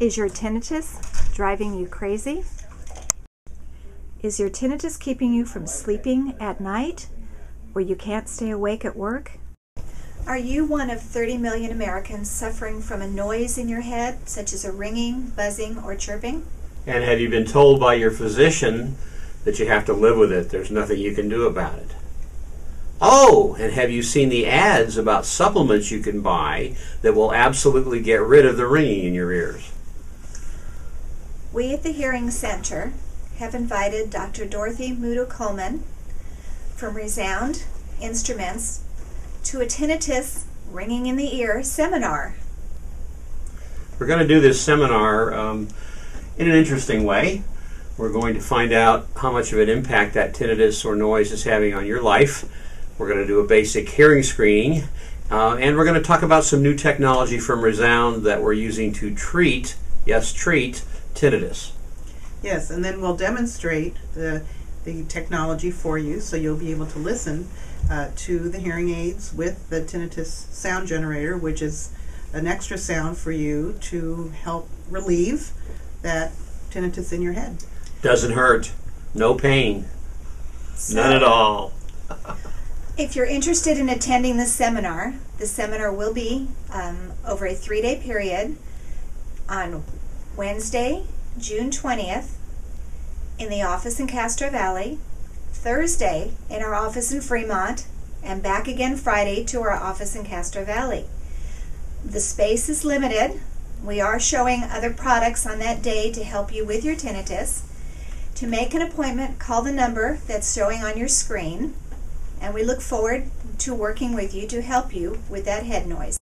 Is your tinnitus driving you crazy? Is your tinnitus keeping you from sleeping at night, or you can't stay awake at work? Are you one of 30 million Americans suffering from a noise in your head, such as a ringing, buzzing, or chirping? And have you been told by your physician that you have to live with it? There's nothing you can do about it. Oh, and have you seen the ads about supplements you can buy that will absolutely get rid of the ringing in your ears? We at the Hearing Center have invited Dr. Dorothy Muto-Coleman from Resound Instruments to a tinnitus ringing in the ear seminar. We're going to do this seminar in an interesting way. We're going to find out how much of an impact that tinnitus or noise is having on your life. We're going to do a basic hearing screening, and we're going to talk about some new technology from Resound that we're using to treat, yes, treat, tinnitus. Yes, and then we'll demonstrate the technology for you, so you'll be able to listen to the hearing aids with the tinnitus sound generator, which is an extra sound for you to help relieve that tinnitus in your head. Doesn't hurt. No pain. None at all. If you're interested in attending the seminar will be over a 3-day period on Wednesday, June 20th, in the office in Castro Valley, Thursday in our office in Fremont, and back again Friday to our office in Castro Valley. The space is limited. We are showing other products on that day to help you with your tinnitus. To make an appointment, call the number that's showing on your screen, and we look forward to working with you to help you with that head noise.